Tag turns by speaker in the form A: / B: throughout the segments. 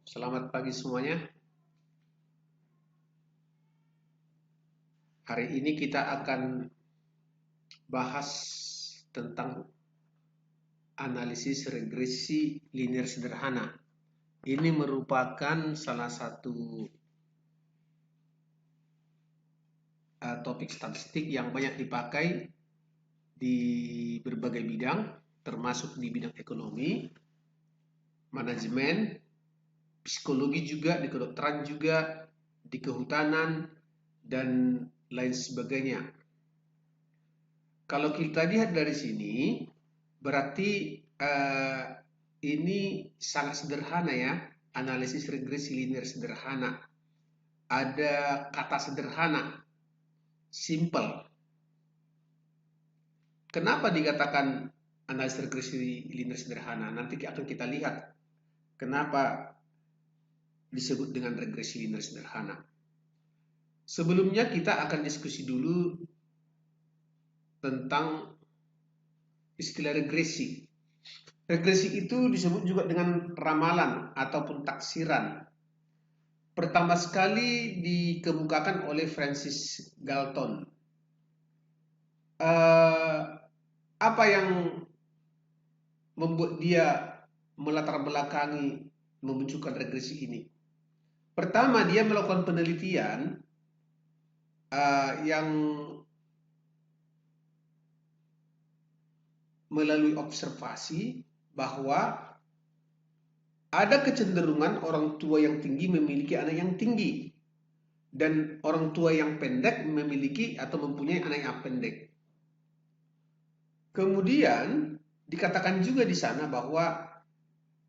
A: Selamat pagi semuanya. Hari ini kita akan bahas tentang analisis regresi linear sederhana. Ini merupakan salah satu topik statistik yang banyak dipakai di berbagai bidang, termasuk di bidang ekonomi, manajemen, psikologi juga, di kedokteran juga, di kehutanan, dan lain sebagainya. Kalau kita lihat dari sini, berarti ini sangat sederhana ya, analisis regresi linear sederhana. Ada kata sederhana, simple. Kenapa dikatakan analisis regresi linear sederhana? Nanti akan kita lihat kenapa disebut dengan regresi linear sederhana. Sebelumnya kita akan diskusi dulu tentang istilah regresi. Regresi itu disebut juga dengan ramalan ataupun taksiran. Pertama sekali dikemukakan oleh Francis Galton. Apa yang membuat dia melatar belakangi memunculkan regresi ini? Pertama, dia melakukan penelitian yang melalui observasi bahwa ada kecenderungan orang tua yang tinggi memiliki anak yang tinggi dan orang tua yang pendek memiliki atau mempunyai anak yang pendek. Kemudian dikatakan juga di sana bahwa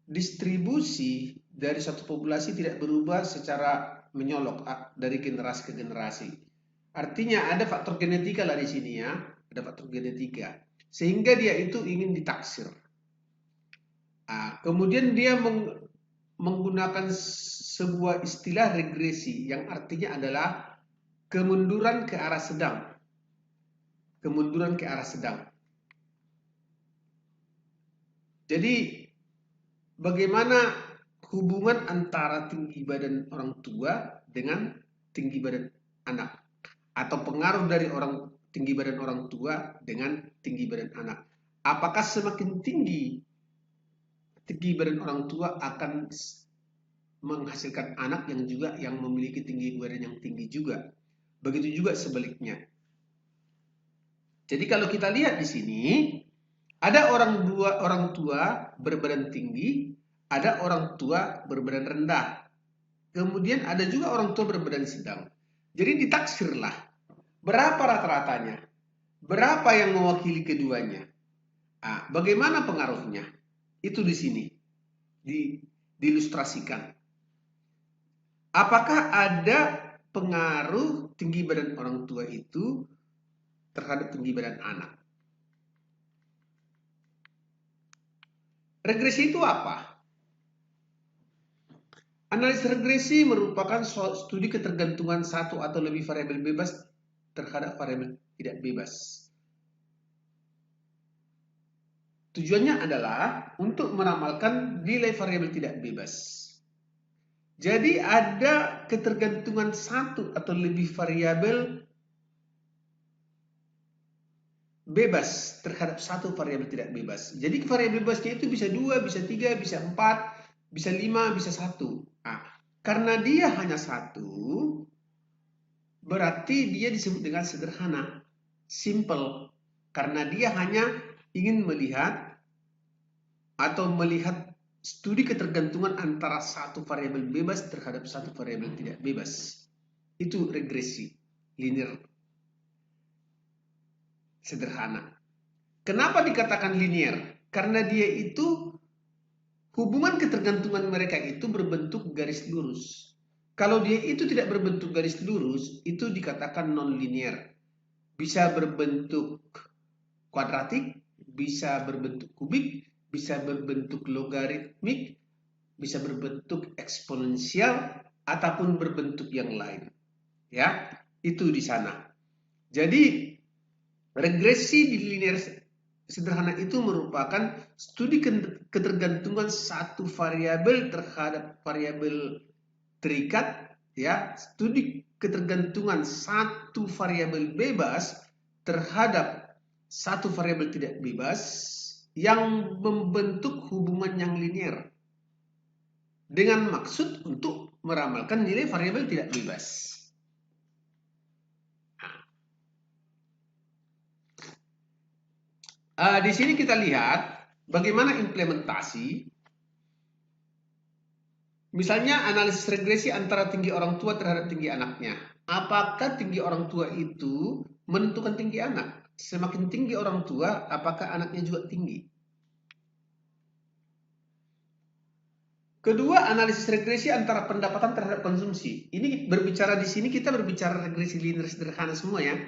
A: distribusi dari satu populasi tidak berubah secara menyolok dari generasi ke generasi. Artinya ada faktor genetika lah di sini ya, ada faktor genetika. Sehingga dia itu ingin ditaksir. Kemudian dia menggunakan sebuah istilah regresi yang artinya adalah kemunduran ke arah sedang. Kemunduran ke arah sedang. Jadi bagaimana hubungan antara tinggi badan orang tua dengan tinggi badan anak? Atau pengaruh dari tinggi badan orang tua dengan tinggi badan anak? Apakah semakin tinggi badan orang tua akan menghasilkan anak yang memiliki tinggi badan yang tinggi juga? Begitu juga sebaliknya. Jadi kalau kita lihat di sini, ada orang tua berbadan tinggi, ada orang tua berbadan rendah. Kemudian ada juga orang tua berbadan sedang. Jadi ditaksirlah berapa rata-ratanya, berapa yang mewakili keduanya. Bagaimana pengaruhnya? Itu di sini diilustrasikan. Apakah ada pengaruh tinggi badan orang tua itu terhadap tinggi badan anak? Regresi itu apa? Analisis regresi merupakan studi ketergantungan satu atau lebih variabel bebas terhadap variabel tidak bebas. Tujuannya adalah untuk meramalkan nilai variabel tidak bebas. Jadi ada ketergantungan satu atau lebih variabel bebas terhadap satu variabel tidak bebas. Jadi variabel bebasnya itu bisa 2, bisa 3, bisa 4, bisa 5, bisa 1. Karena dia hanya 1, berarti dia disebut dengan sederhana, simple. Karena dia hanya ingin melihat studi ketergantungan antara satu variabel bebas terhadap satu variabel tidak bebas. Itu regresi linear sederhana. Kenapa dikatakan linear? Karena dia itu hubungan ketergantungan mereka itu berbentuk garis lurus. Kalau dia itu tidak berbentuk garis lurus, itu dikatakan non-linear. Bisa berbentuk kuadratik, bisa berbentuk kubik, bisa berbentuk logaritmik, bisa berbentuk eksponensial, ataupun berbentuk yang lain. Ya, itu di sana. Jadi regresi di linear sederhana itu merupakan studi ketergantungan satu variabel terhadap variabel terikat, ya, studi ketergantungan satu variabel bebas terhadap satu variabel tidak bebas yang membentuk hubungan yang linear dengan maksud untuk meramalkan nilai variabel tidak bebas. Di sini kita lihat bagaimana implementasi. Misalnya analisis regresi antara tinggi orang tua terhadap tinggi anaknya. Apakah tinggi orang tua itu menentukan tinggi anak? Semakin tinggi orang tua, apakah anaknya juga tinggi? Kedua, analisis regresi antara pendapatan terhadap konsumsi. Ini berbicara di sini kita berbicara regresi linear sederhana semua ya.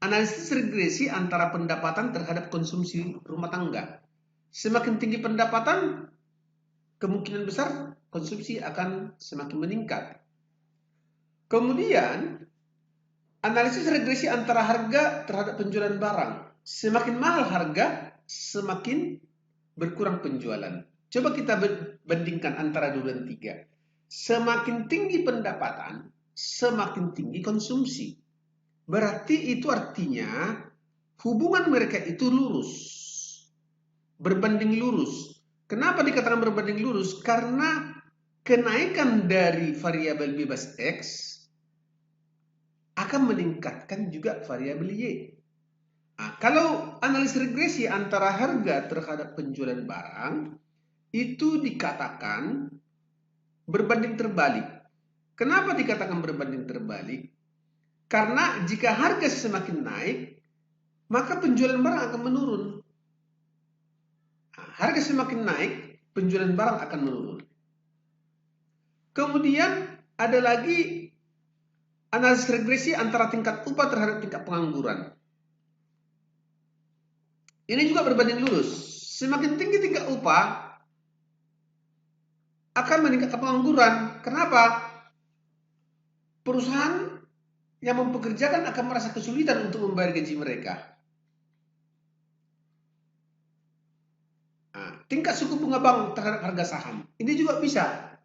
A: Analisis regresi antara pendapatan terhadap konsumsi rumah tangga. Semakin tinggi pendapatan, kemungkinan besar konsumsi akan semakin meningkat. Kemudian, analisis regresi antara harga terhadap penjualan barang. Semakin mahal harga, semakin berkurang penjualan. Coba kita bandingkan antara 2 dan 3. Semakin tinggi pendapatan, semakin tinggi konsumsi. Berarti itu artinya hubungan mereka itu lurus. Berbanding lurus. Kenapa dikatakan berbanding lurus? Karena kenaikan dari variabel bebas X akan meningkatkan juga variabel Y. Nah, kalau analisis regresi antara harga terhadap penjualan barang, itu dikatakan berbanding terbalik. Kenapa dikatakan berbanding terbalik? Karena jika harga semakin naik, maka penjualan barang akan menurun. Nah, harga semakin naik, penjualan barang akan menurun. Kemudian ada lagi analisis regresi antara tingkat upah terhadap tingkat pengangguran. Ini juga berbanding lurus. Semakin tinggi tingkat upah, akan meningkatkan pengangguran. Kenapa? Perusahaan yang mempekerjakan akan merasa kesulitan untuk membayar gaji mereka. Nah, tingkat suku bunga bank terhadap harga saham. Ini juga bisa.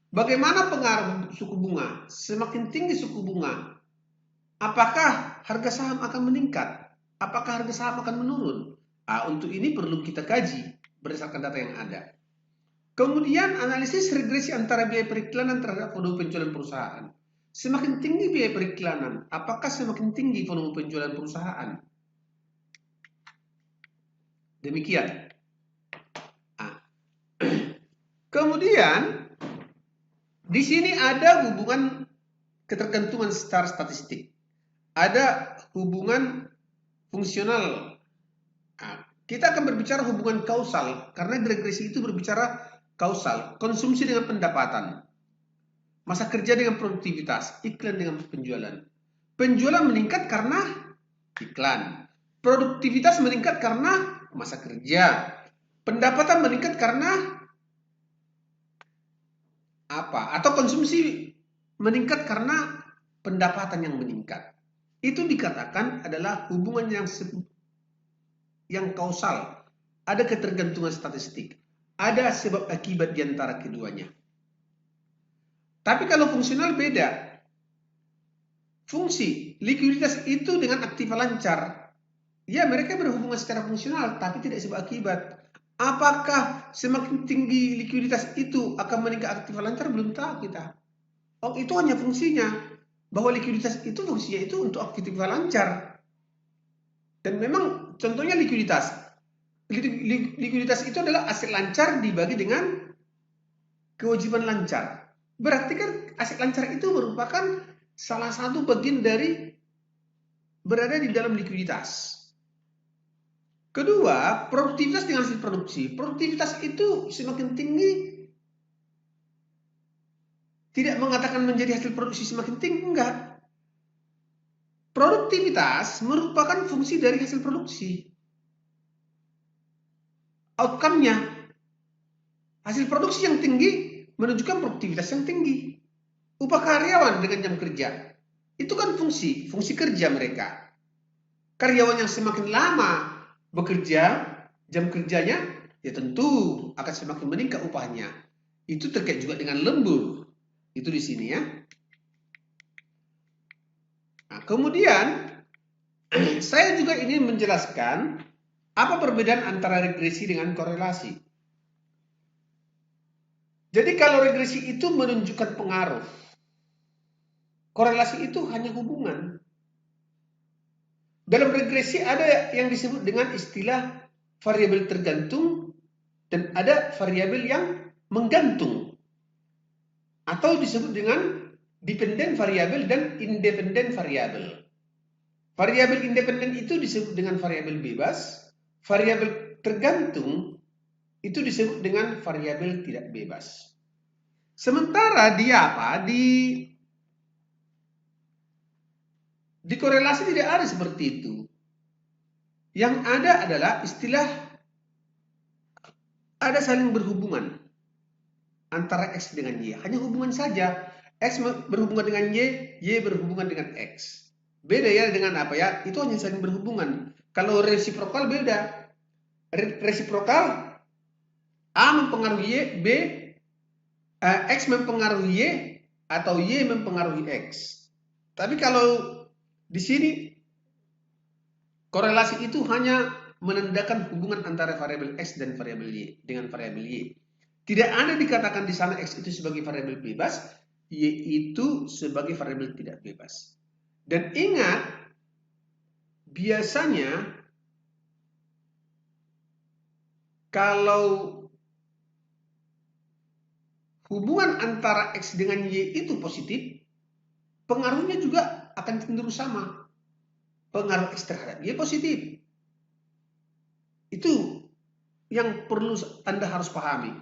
A: Bagaimana pengaruh suku bunga? Semakin tinggi suku bunga, apakah harga saham akan meningkat? Apakah harga saham akan menurun? Nah, untuk ini perlu kita kaji berdasarkan data yang ada. Kemudian analisis regresi antara biaya periklanan terhadap volume penjualan perusahaan. Semakin tinggi biaya periklanan, apakah semakin tinggi volume penjualan perusahaan? Demikian. Nah. Kemudian di sini ada hubungan ketergantungan secara statistik. Ada hubungan fungsional. Nah, kita akan berbicara hubungan kausal karena regresi itu berbicara kausal, konsumsi dengan pendapatan, masa kerja dengan produktivitas, iklan dengan penjualan. Penjualan meningkat karena iklan. Produktivitas meningkat karena masa kerja. Pendapatan meningkat karena apa? Atau konsumsi meningkat karena pendapatan yang meningkat. Itu dikatakan adalah hubungan yang kausal. Ada ketergantungan statistik. Ada sebab akibat di antara keduanya. Tapi kalau fungsional beda. Fungsi likuiditas itu dengan aktiva lancar. Ya, mereka berhubungan secara fungsional, tapi tidak sebab akibat. Apakah semakin tinggi likuiditas itu akan meningkat aktiva lancar? Belum tahu kita. Oh, itu hanya fungsinya. Bahwa likuiditas itu fungsinya itu untuk aktiva lancar. Dan memang contohnya likuiditas. Likuiditas itu adalah aset lancar dibagi dengan kewajiban lancar. Berarti kan aset lancar itu merupakan salah satu bagian dari berada di dalam likuiditas. Kedua, produktivitas dengan hasil produksi. Produktivitas itu semakin tinggi tidak mengatakan menjadi hasil produksi semakin tinggi, enggak. Produktivitas merupakan fungsi dari hasil produksi. Outcome-nya, hasil produksi yang tinggi menunjukkan produktivitas yang tinggi. Upah karyawan dengan jam kerja, itu kan fungsi kerja mereka. Karyawan yang semakin lama bekerja, jam kerjanya ya tentu akan semakin meningkat upahnya. Itu terkait juga dengan lembur. Itu di sini ya. Nah, kemudian saya juga ingin menjelaskan apa perbedaan antara regresi dengan korelasi. Jadi kalau regresi itu menunjukkan pengaruh, korelasi itu hanya hubungan. Dalam regresi ada yang disebut dengan istilah variabel tergantung dan ada variabel yang menggantung. Atau disebut dengan dependent variabel dan independent variabel. Variabel independen itu disebut dengan variabel bebas, variabel tergantung itu disebut dengan variabel tidak bebas. Sementara dia apa? Di korelasi tidak ada seperti itu. Yang ada adalah istilah ada saling berhubungan antara X dengan Y. Hanya hubungan saja. X berhubungan dengan Y berhubungan dengan X. Beda ya dengan apa ya? Itu hanya saling berhubungan. Kalau resiprokal beda. Resiprokal A mempengaruhi Y, X mempengaruhi Y, atau Y mempengaruhi X. Tapi kalau di sini korelasi itu hanya menandakan hubungan antara variabel X dan variabel Y dengan variabel Y. Tidak ada dikatakan di sana X itu sebagai variabel bebas, Y itu sebagai variabel tidak bebas. Dan ingat, biasanya kalau hubungan antara X dengan Y itu positif, pengaruhnya juga akan cenderung sama. Pengaruh X terhadap Y positif. Itu yang perlu Anda harus pahami.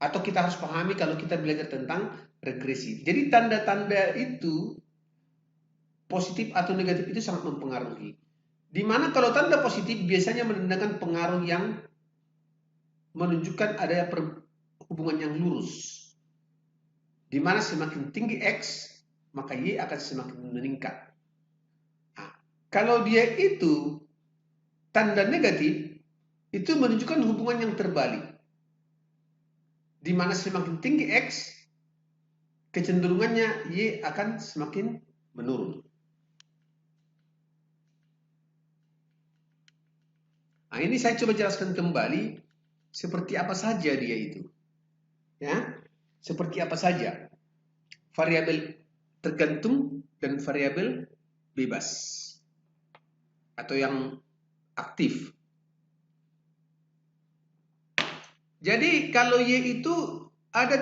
A: Atau kita harus pahami kalau kita belajar tentang regresi. Jadi tanda-tanda itu positif atau negatif itu sangat mempengaruhi. Dimana kalau tanda positif biasanya menandakan pengaruh yang menunjukkan adanya hubungan yang lurus. Dimana semakin tinggi X, maka Y akan semakin meningkat. Nah, kalau dia itu tanda negatif, itu menunjukkan hubungan yang terbalik. Di mana semakin tinggi X, kecenderungannya Y akan semakin menurun. Nah, ini saya coba jelaskan kembali seperti apa saja dia itu. Ya, seperti apa saja. Variabel tergantung dan variabel bebas atau yang aktif. Jadi kalau Y itu ada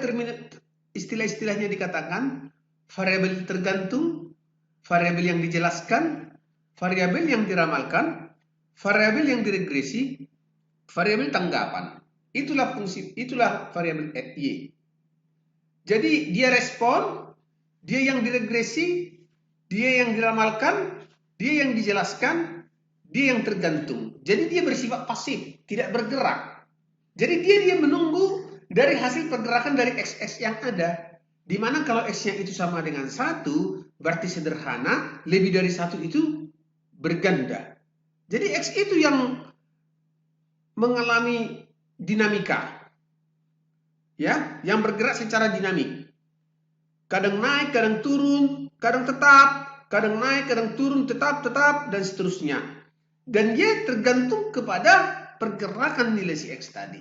A: istilah-istilahnya dikatakan variabel tergantung, variabel yang dijelaskan, variabel yang diramalkan, variabel yang diregresi, variabel tanggapan. Itulah variabel Y. Jadi dia respon, dia yang diregresi, dia yang diramalkan, dia yang dijelaskan, dia yang tergantung. Jadi dia bersifat pasif, tidak bergerak. Jadi dia menunggu dari hasil pergerakan dari X yang ada. Dimana kalau X-nya itu sama dengan 1, berarti sederhana, lebih dari 1 itu berganda. Jadi X itu yang mengalami dinamika. Ya, yang bergerak secara dinamik. Kadang naik, kadang turun, kadang tetap, kadang naik, kadang turun, tetap, dan seterusnya. Dan dia tergantung kepada pergerakan nilai si X tadi.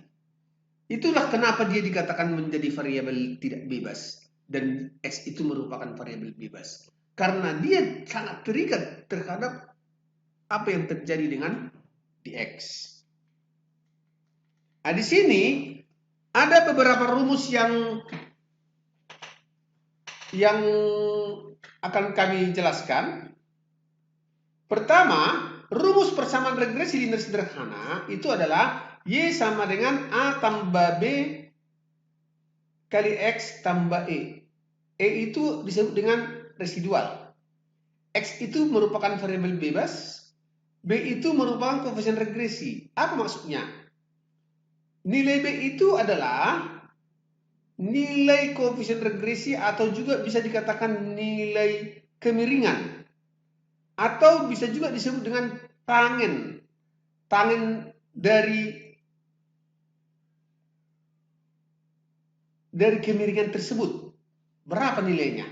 A: Itulah kenapa dia dikatakan menjadi variabel tidak bebas. Dan X itu merupakan variabel bebas. Karena dia sangat terikat terhadap apa yang terjadi dengan di X. Nah, di sini ada beberapa rumus yang akan kami jelaskan. Pertama, rumus persamaan regresi linear sederhana itu adalah Y sama dengan A tambah B kali X tambah E. E itu disebut dengan residual. X itu merupakan variabel bebas. B itu merupakan koefisien regresi. Apa maksudnya? Nilai B itu adalah nilai koefisien regresi atau juga bisa dikatakan nilai kemiringan. Atau bisa juga disebut dengan tangen tangen dari kemiringan tersebut, berapa nilainya?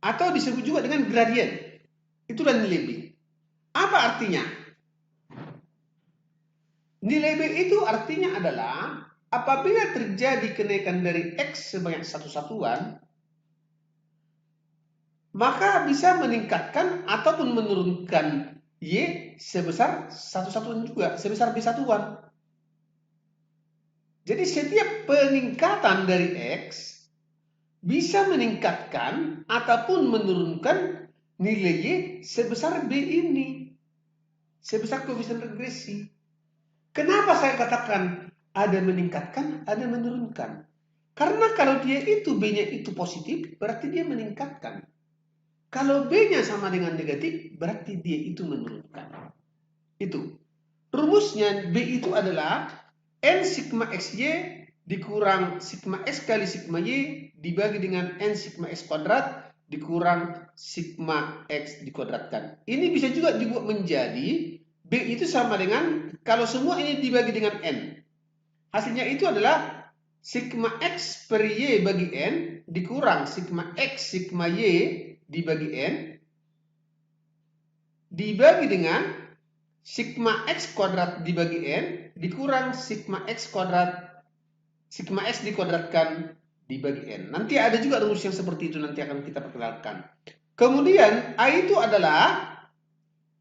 A: Atau disebut juga dengan gradien. Itulah nilai B. Apa artinya? Nilai B itu artinya adalah apabila terjadi kenaikan dari X sebanyak satu satuan, maka bisa meningkatkan ataupun menurunkan Y sebesar satu satuan juga, sebesar B satuan. Jadi setiap peningkatan dari X bisa meningkatkan ataupun menurunkan nilai Y sebesar B ini. Sebesar koefisien regresi. Kenapa saya katakan ada meningkatkan, ada menurunkan? Karena kalau dia itu B-nya itu positif, berarti dia meningkatkan. Kalau B-nya sama dengan negatif, berarti dia itu menurunkan. Itu. Rumusnya B itu adalah N sigma XY dikurang sigma X kali sigma Y dibagi dengan N sigma X kuadrat dikurang sigma X dikuadratkan. Ini bisa juga dibuat menjadi B itu sama dengan, kalau semua ini dibagi dengan N, hasilnya itu adalah sigma X per Y bagi N dikurang sigma X sigma Y dibagi N dibagi dengan sigma X kuadrat dibagi N dikurang sigma X kuadrat, sigma X dikuadratkan dibagi N. Nanti ada juga rumus yang seperti itu, nanti akan kita perkenalkan. Kemudian A itu adalah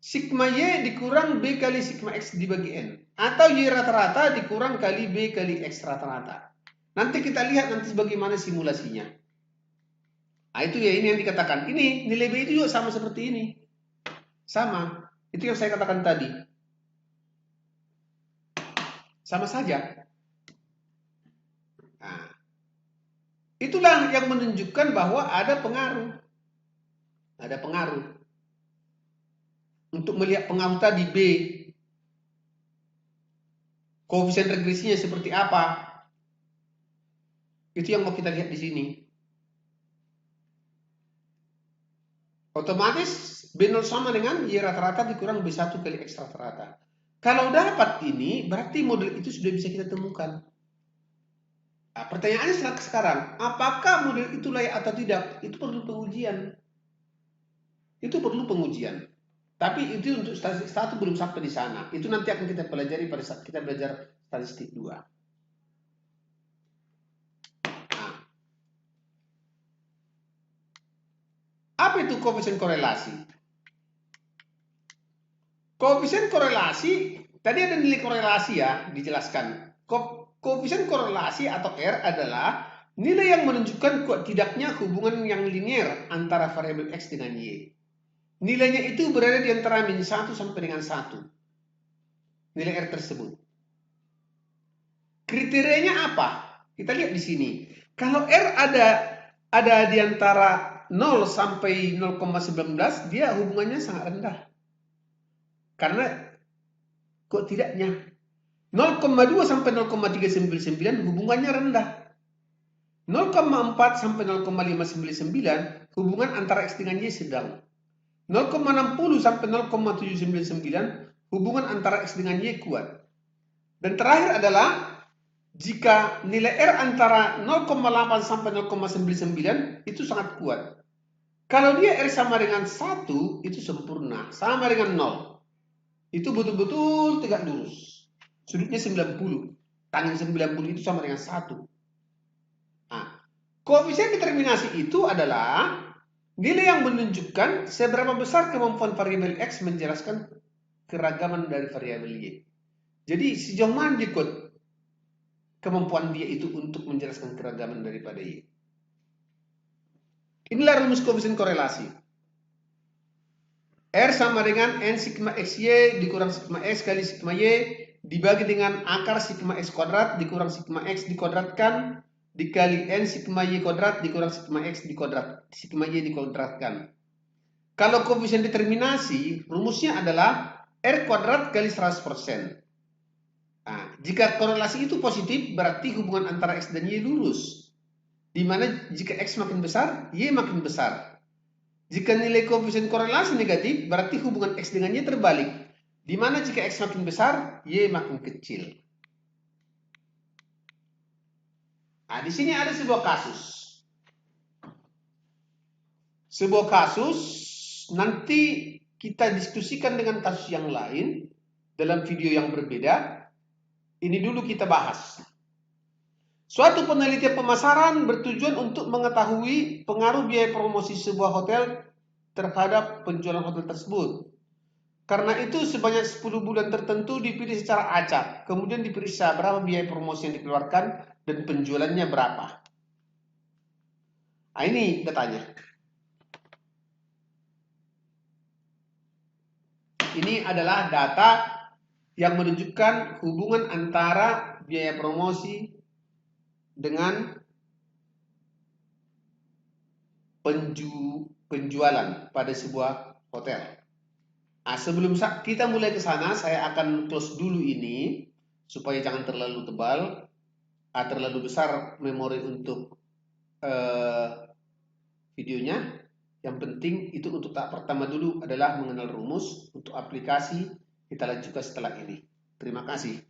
A: sigma Y dikurang B kali sigma X dibagi N. Atau Y rata-rata dikurang kali B kali X rata-rata. Nanti kita lihat nanti bagaimana simulasinya. Nah itu ya, ini yang dikatakan. Ini nilai B itu juga sama seperti ini. Sama. Itu yang saya katakan tadi. Sama saja. Nah, itulah yang menunjukkan bahwa ada pengaruh. Ada pengaruh. Untuk melihat pengaruh tadi B, koefisien regresinya seperti apa, itu yang mau kita lihat di sini. Otomatis B0 sama dengan Y rata-rata dikurang B1 kali X rata-rata. Kalau dapat ini, berarti model itu sudah bisa kita temukan. Nah, pertanyaannya sekarang, apakah model itu layak atau tidak? Itu perlu pengujian. Itu perlu pengujian. Tapi itu untuk statistik 1 belum sampai di sana. Itu nanti akan kita pelajari pada saat kita belajar statistik 2. Nah, apa itu koefisien korelasi? Koefisien korelasi, tadi ada nilai korelasi ya, dijelaskan. Koefisien korelasi atau R adalah nilai yang menunjukkan kuat tidaknya hubungan yang linier antara variabel X dengan Y. Nilainya itu berada di antara min 1 sampai dengan 1. Nilai R tersebut. Kriterianya apa? Kita lihat di sini. Kalau R ada di antara 0 sampai 0,19, dia hubungannya sangat rendah. Karena kok tidaknya 0,2 sampai 0,399 hubungannya rendah. 0,4 sampai 0,599 hubungan antara X dengan Y sedang. 0,60 sampai 0,799 hubungan antara X dengan Y kuat. Dan terakhir adalah jika nilai R antara 0,8 sampai 0,99 itu sangat kuat. Kalau dia R sama dengan 1 itu sempurna, sama dengan 0. Itu betul-betul tegak lurus. Sudutnya 90. Tangen 90 itu sama dengan 1. Nah, koefisien determinasi itu adalah nilai yang menunjukkan seberapa besar kemampuan variabel X menjelaskan keragaman dari variabel Y. Jadi sejauh mana dikut kemampuan dia itu untuk menjelaskan keragaman daripada Y. Inilah rumus koefisien korelasi. R sama dengan N sigma XY dikurang sigma X kali sigma Y dibagi dengan akar sigma X kuadrat dikurang sigma X dikuadratkan dikali N sigma Y kuadrat dikurang sigma X dikuadrat, sigma Y dikuadratkan. Kalau koefisien determinasi, rumusnya adalah R kuadrat kali 100%. Nah, jika korelasi itu positif, berarti hubungan antara X dan Y lurus. Di mana jika X makin besar, Y makin besar. Jika nilai koefisien korelasi negatif, berarti hubungan X dengan Y terbalik. Di mana jika X makin besar, Y makin kecil. Nah, di sini ada sebuah kasus. Sebuah kasus, nanti kita diskusikan dengan kasus yang lain dalam video yang berbeda. Ini dulu kita bahas. Suatu penelitian pemasaran bertujuan untuk mengetahui pengaruh biaya promosi sebuah hotel terhadap penjualan hotel tersebut. Karena itu sebanyak 10 bulan tertentu dipilih secara acak. Kemudian diperiksa berapa biaya promosi yang dikeluarkan dan penjualannya berapa. Nah, ini datanya. Ini adalah data yang menunjukkan hubungan antara biaya promosi dengan penjualan pada sebuah hotel. Nah, sebelum kita mulai ke sana, saya akan close dulu ini supaya jangan terlalu tebal, terlalu besar memori untuk videonya. Yang penting itu untuk tahap pertama dulu adalah mengenal rumus. Untuk aplikasi kita lanjutkan setelah ini. Terima kasih.